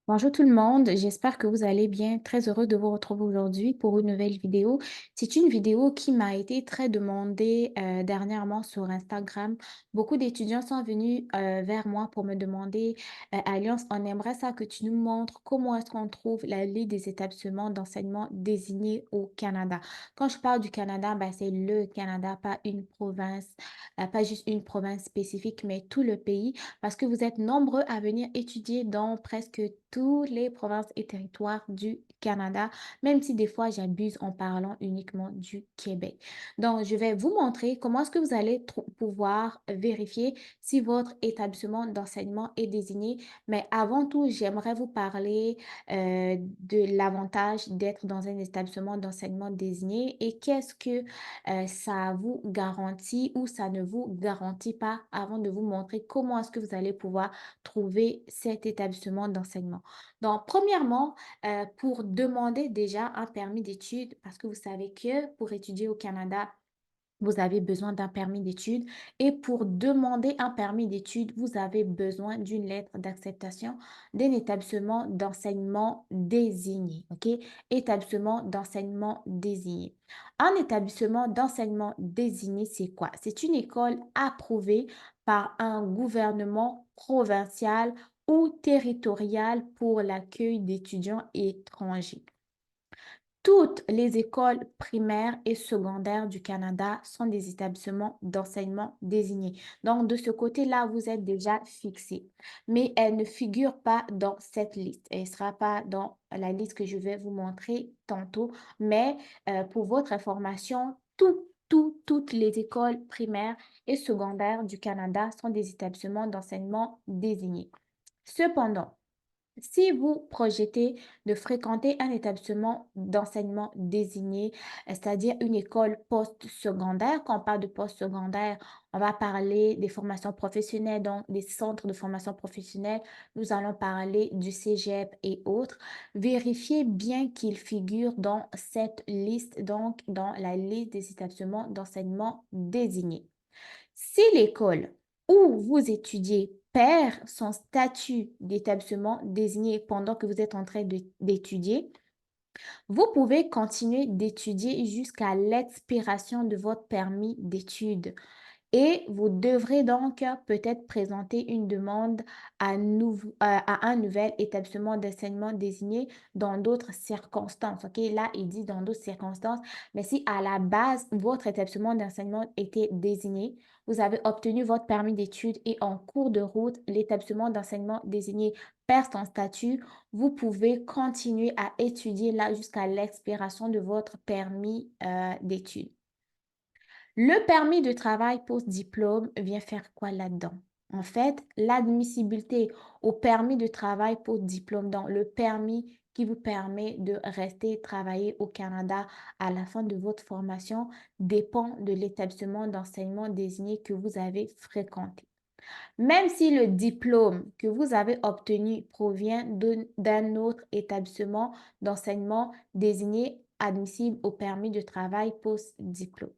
Bonjour tout le monde, j'espère que vous allez bien. Très heureux de vous retrouver aujourd'hui pour une nouvelle vidéo. C'est une vidéo qui m'a été très demandée dernièrement sur Instagram. Beaucoup d'étudiants sont venus vers moi pour me demander, Alliance, on aimerait ça que tu nous montres comment est-ce qu'on trouve la liste des établissements d'enseignement désignés au Canada. Quand je parle du Canada, ben, c'est le Canada, pas une province, pas juste une province spécifique, mais tout le pays parce que vous êtes nombreux à venir étudier dans presque toutes les provinces et territoires du Canada, même si des fois j'abuse en parlant uniquement du Québec. Donc, je vais vous montrer comment est-ce que vous allez pouvoir vérifier si votre établissement d'enseignement est désigné. Mais avant tout, j'aimerais vous parler de l'avantage d'être dans un établissement d'enseignement désigné et qu'est-ce que ça vous garantit ou ça ne vous garantit pas avant de vous montrer comment est-ce que vous allez pouvoir trouver cet établissement d'enseignement. Donc, premièrement, pour demander déjà un permis d'études, parce que vous savez que pour étudier au Canada, vous avez besoin d'un permis d'études et pour demander un permis d'études, vous avez besoin d'une lettre d'acceptation d'un établissement d'enseignement désigné. OK? Établissement d'enseignement désigné. Un établissement d'enseignement désigné, c'est quoi? C'est une école approuvée par un gouvernement provincial ou territorial pour l'accueil d'étudiants étrangers. Toutes les écoles primaires et secondaires du Canada sont des établissements d'enseignement désignés. Donc, de ce côté-là, vous êtes déjà fixé. Mais elle ne figure pas dans cette liste. Elle ne sera pas dans la liste que je vais vous montrer tantôt. Mais pour votre information, toutes les écoles primaires et secondaires du Canada sont des établissements d'enseignement désignés. Cependant, si vous projetez de fréquenter un établissement d'enseignement désigné, c'est-à-dire une école post-secondaire, quand on parle de post-secondaire, on va parler des formations professionnelles, donc des centres de formation professionnelle, nous allons parler du cégep et autres. Vérifiez bien qu'il figure dans cette liste, donc dans la liste des établissements d'enseignement désignés. Si l'école où vous étudiez perd son statut d'établissement désigné pendant que vous êtes en train d'étudier, vous pouvez continuer d'étudier jusqu'à l'expiration de votre permis d'études. Et vous devrez donc peut-être présenter une demande à un nouvel établissement d'enseignement désigné dans d'autres circonstances. OK? Là, il dit dans d'autres circonstances, mais si à la base, votre établissement d'enseignement était désigné, vous avez obtenu votre permis d'études et en cours de route, l'établissement d'enseignement désigné perd son statut, vous pouvez continuer à étudier là jusqu'à l'expiration de votre permis d'études. Le permis de travail post-diplôme vient faire quoi là-dedans? En fait, l'admissibilité au permis de travail post-diplôme, donc le permis qui vous permet de rester travailler au Canada à la fin de votre formation, dépend de l'établissement d'enseignement désigné que vous avez fréquenté. Même si le diplôme que vous avez obtenu provient d'un autre établissement d'enseignement désigné admissible au permis de travail post-diplôme.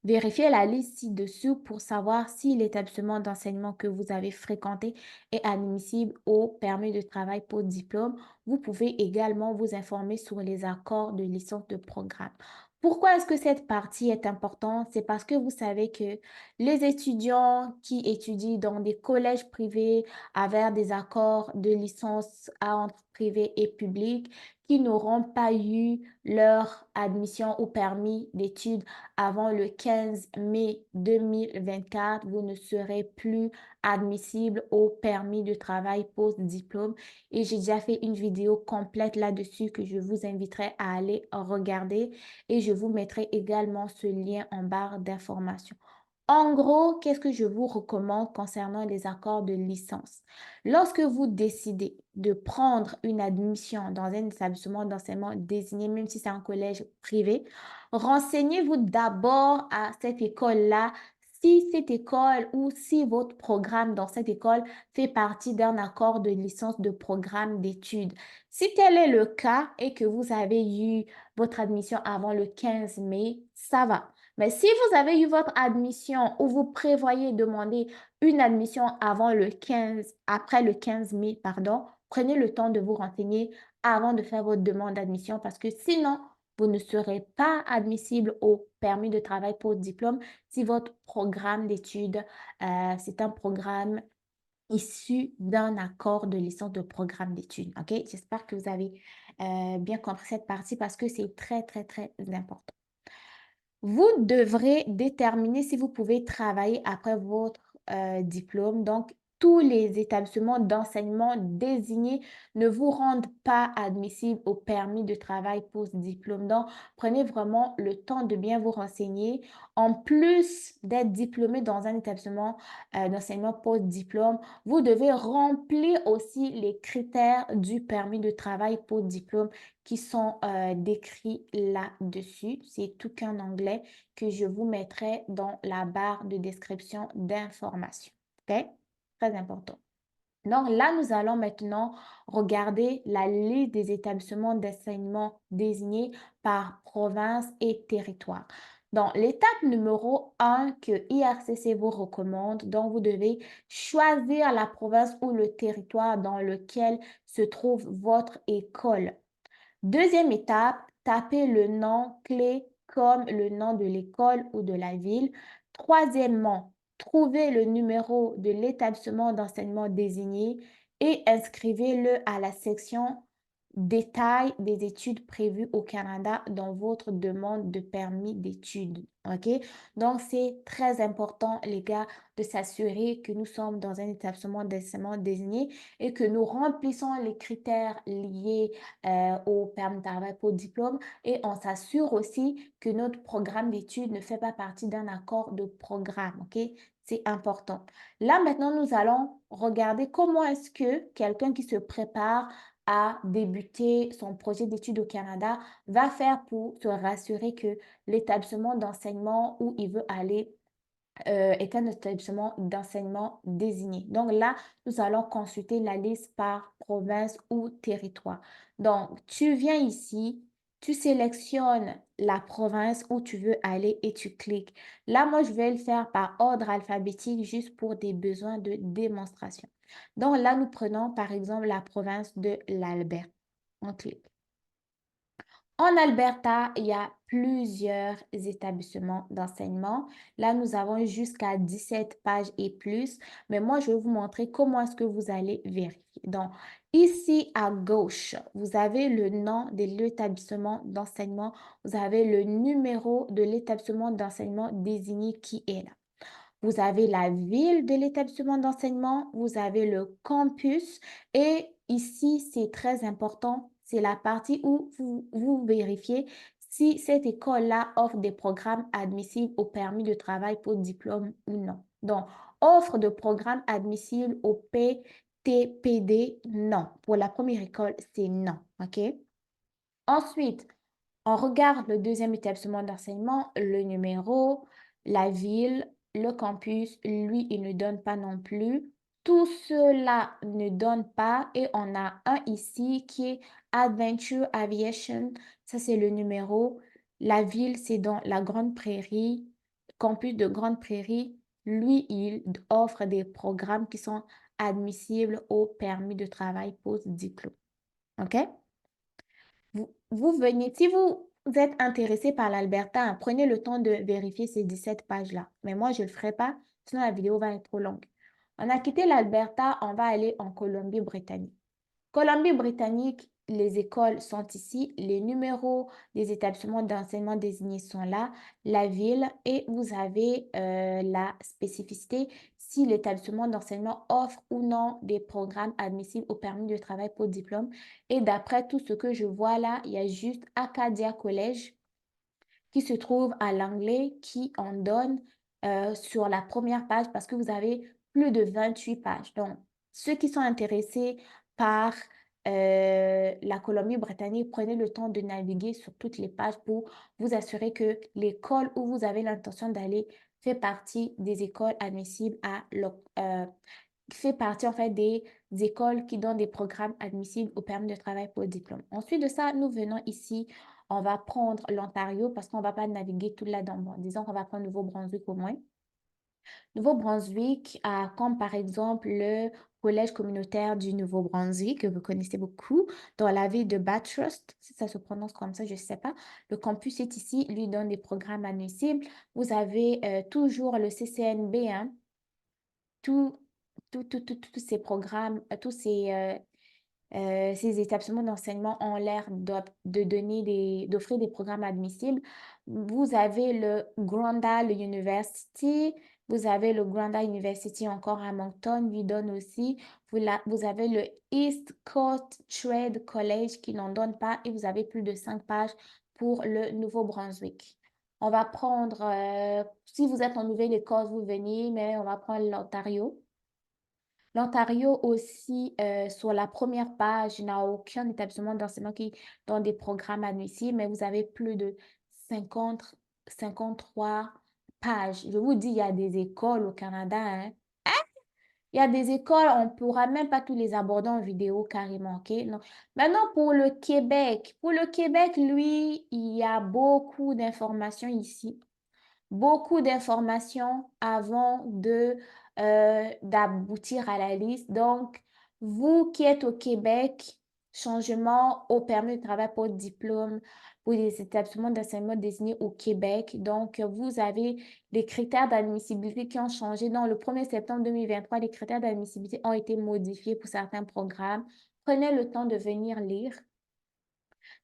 Vérifiez la liste ci-dessous pour savoir si l'établissement d'enseignement que vous avez fréquenté est admissible au permis de travail pour diplôme. Vous pouvez également vous informer sur les accords de licence de programme. Pourquoi est-ce que cette partie est importante? C'est parce que vous savez que les étudiants qui étudient dans des collèges privés avec des accords de licence entre privé et public, qui n'auront pas eu leur admission au permis d'études avant le 15 mai 2024, vous ne serez plus admissible au permis de travail post-diplôme. Et j'ai déjà fait une vidéo complète là-dessus que je vous inviterai à aller regarder et je vous mettrai également ce lien en barre d'information. En gros, qu'est-ce que je vous recommande concernant les accords de licence? Lorsque vous décidez de prendre une admission dans un établissement d'enseignement désigné, même si c'est un collège privé, renseignez-vous d'abord à cette école-là si cette école ou si votre programme dans cette école fait partie d'un accord de licence de programme d'études. Si tel est le cas et que vous avez eu votre admission avant le 15 mai, ça va. Mais si vous avez eu votre admission ou vous prévoyez demander une admission après le 15 mai, pardon, prenez le temps de vous renseigner avant de faire votre demande d'admission parce que sinon, vous ne serez pas admissible au permis de travail pour diplôme si votre programme d'études, c'est un programme issu d'un accord de licence de programme d'études. OK? J'espère que vous avez bien compris cette partie parce que c'est très, très, très important. Vous devrez déterminer si vous pouvez travailler après votre, diplôme. Donc, tous les établissements d'enseignement désignés ne vous rendent pas admissible au permis de travail post-diplôme. Donc, prenez vraiment le temps de bien vous renseigner. En plus d'être diplômé dans un établissement, d'enseignement post-diplôme, vous devez remplir aussi les critères du permis de travail post-diplôme qui sont décrits là-dessus. C'est tout qu'un onglet que je vous mettrai dans la barre de description d'informations. OK? Très important. Donc là, nous allons maintenant regarder la liste des établissements d'enseignement désignés par province et territoire. Donc, l'étape numéro 1 que IRCC vous recommande, donc vous devez choisir la province ou le territoire dans lequel se trouve votre école. Deuxième étape, tapez le nom clé comme le nom de l'école ou de la ville. Troisièmement, trouvez le numéro de l'établissement d'enseignement désigné et inscrivez-le à la section détail des études prévues au Canada dans votre demande de permis d'études. OK? Donc, c'est très important, les gars, de s'assurer que nous sommes dans un établissement d'enseignement désigné et que nous remplissons les critères liés au permis de travail pour diplôme et on s'assure aussi que notre programme d'études ne fait pas partie d'un accord de programme, OK? C'est important. Là, maintenant, nous allons regarder comment est-ce que quelqu'un qui se prépare à débuter son projet d'études au Canada va faire pour se rassurer que l'établissement d'enseignement où il veut aller est un établissement d'enseignement désigné. Donc là, nous allons consulter la liste par province ou territoire. Donc, tu viens ici, tu sélectionnes la province où tu veux aller et tu cliques. Là, moi, je vais le faire par ordre alphabétique juste pour des besoins de démonstration. Donc là, nous prenons par exemple la province de l'Alberta. On clique. En Alberta, il y a plusieurs établissements d'enseignement. Là, nous avons jusqu'à 17 pages et plus, mais moi, je vais vous montrer comment est-ce que vous allez vérifier. Donc, ici à gauche, vous avez le nom de l'établissement d'enseignement, vous avez le numéro de l'établissement d'enseignement désigné qui est là. Vous avez la ville de l'établissement d'enseignement, vous avez le campus et ici, c'est très important, c'est la partie où vous vérifiez si cette école-là offre des programmes admissibles au permis de travail pour diplôme ou non. Donc, offre de programmes admissibles au PTPD, non. Pour la première école, c'est non. OK? Ensuite, on regarde le deuxième établissement d'enseignement, le numéro, la ville, le campus, lui, il ne donne pas non plus. Tout cela ne donne pas et on a un ici qui est Adventure Aviation. Ça, c'est le numéro. La ville, c'est dans la Grande Prairie, campus de Grande Prairie. Lui, il offre des programmes qui sont admissibles au permis de travail post-diplôme. OK? Vous venez, si vous êtes intéressé par l'Alberta, hein, prenez le temps de vérifier ces 17 pages-là. Mais moi, je ne le ferai pas, sinon la vidéo va être trop longue. On a quitté l'Alberta, on va aller en Colombie-Britannique. Colombie-Britannique, les écoles sont ici, les numéros des établissements d'enseignement désignés sont là, la ville et vous avez la spécificité si l'établissement d'enseignement offre ou non des programmes admissibles au permis de travail pour diplôme. Et d'après tout ce que je vois là, il y a juste Acadia College qui se trouve à l'anglais qui en donne sur la première page parce que vous avez plus de 28 pages. Donc, ceux qui sont intéressés par la Colombie-Britannique, prenez le temps de naviguer sur toutes les pages pour vous assurer que l'école où vous avez l'intention d'aller fait partie des écoles admissibles fait partie en fait des écoles qui donnent des programmes admissibles au permis de travail pour le diplôme. Ensuite de ça, nous venons ici, on va prendre l'Ontario parce qu'on ne va pas naviguer tout là-dedans. Bon, disons qu'on va prendre le Nouveau-Brunswick au moins. Nouveau-Brunswick a comme par exemple le collège communautaire du Nouveau-Brunswick, que vous connaissez beaucoup, dans la ville de Bathurst, si ça se prononce comme ça, je ne sais pas. Le campus est ici, lui donne des programmes admissibles. Vous avez toujours le CCNB, hein, tout, tous ces programmes, ces établissements d'enseignement ont l'air de donner d'offrir des programmes admissibles. Vous avez le Grandal University, vous avez le Grandal University encore à Moncton, lui donne aussi. Vous avez le East Coast Trade College qui n'en donne pas et vous avez plus de 5 pages pour le Nouveau-Brunswick. On va prendre, si vous êtes en Nouvelle-Écosse, vous venez, mais on va prendre l'Ontario. L'Ontario aussi, sur la première page, n'a aucun établissement d'enseignement qui donne des programmes admissibles, mais vous avez plus de 50, 53 pages. Je vous dis, il y a des écoles au Canada, hein. Il y a des écoles, on ne pourra même pas tous les aborder en vidéo carrément, OK? Non. Maintenant, pour le Québec, lui, il y a beaucoup d'informations ici. Beaucoup d'informations avant d'aboutir à la liste. Donc, vous qui êtes au Québec, changement au permis de travail pour diplôme pour les établissements d'enseignement désignés au Québec. Donc, vous avez les critères d'admissibilité qui ont changé. Donc, le 1er septembre 2023, les critères d'admissibilité ont été modifiés pour certains programmes. Prenez le temps de venir lire.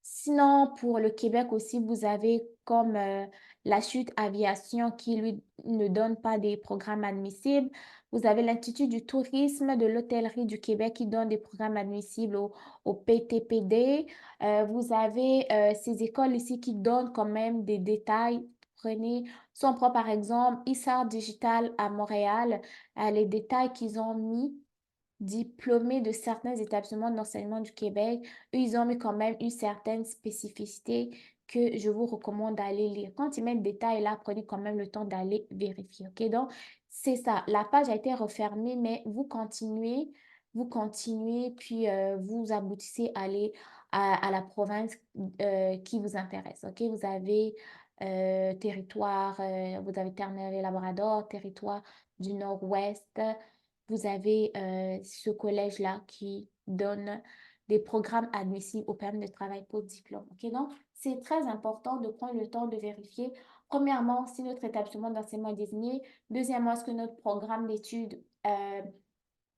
Sinon, pour le Québec aussi, vous avez comme la Chute Aviation qui, lui, ne donne pas des programmes admissibles. Vous avez l'Institut du tourisme de l'hôtellerie du Québec qui donne des programmes admissibles au PTPD. Vous avez ces écoles ici qui donnent quand même des détails. Prenez, si on prend par exemple ISAR Digital à Montréal, les détails qu'ils ont mis diplômés de certains établissements d'enseignement du Québec, eux, ils ont mis quand même une certaine spécificité que je vous recommande d'aller lire. Quand ils mettent détails là, prenez quand même le temps d'aller vérifier, OK? Donc, c'est ça. La page a été refermée, mais vous continuez, puis vous aboutissez à aller à la province qui vous intéresse, OK? Vous avez territoire, vous avez Terre-Neuve et Labrador, territoire du Nord-Ouest, vous avez ce collège-là qui donne des programmes admissibles au permis de travail pour diplôme. OK? Donc, c'est très important de prendre le temps de vérifier, premièrement, si notre établissement d'enseignement est désigné. Deuxièmement, est-ce que notre programme d'études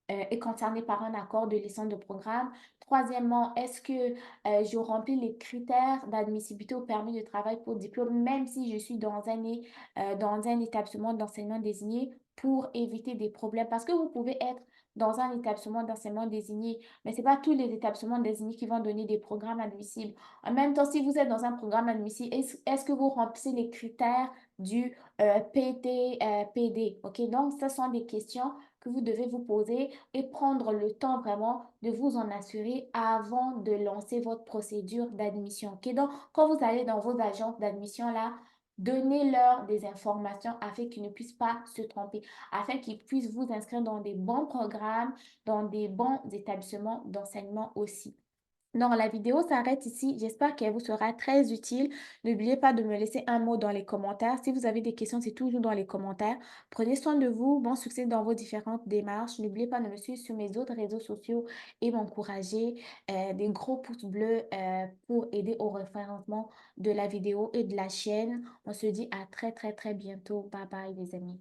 est concerné par un accord de licence de programme. Troisièmement, est-ce que je remplis les critères d'admissibilité au permis de travail pour diplôme, même si je suis dans un établissement d'enseignement désigné pour éviter des problèmes? Parce que vous pouvez être dans un établissement d'enseignement désigné, mais ce n'est pas tous les établissements désignés qui vont donner des programmes admissibles. En même temps, si vous êtes dans un programme admissible, est-ce que vous remplissez les critères du PTPD? OK, donc, ce sont des questions que vous devez vous poser et prendre le temps vraiment de vous en assurer avant de lancer votre procédure d'admission. OK? Donc, quand vous allez dans vos agences d'admission là, donnez-leur des informations afin qu'ils ne puissent pas se tromper, afin qu'ils puissent vous inscrire dans des bons programmes, dans des bons établissements d'enseignement aussi. Non, la vidéo s'arrête ici. J'espère qu'elle vous sera très utile. N'oubliez pas de me laisser un mot dans les commentaires. Si vous avez des questions, c'est toujours dans les commentaires. Prenez soin de vous. Bon succès dans vos différentes démarches. N'oubliez pas de me suivre sur mes autres réseaux sociaux et m'encourager. Des gros pouces bleus pour aider au référencement de la vidéo et de la chaîne. On se dit à très, très, très bientôt. Bye bye, les amis.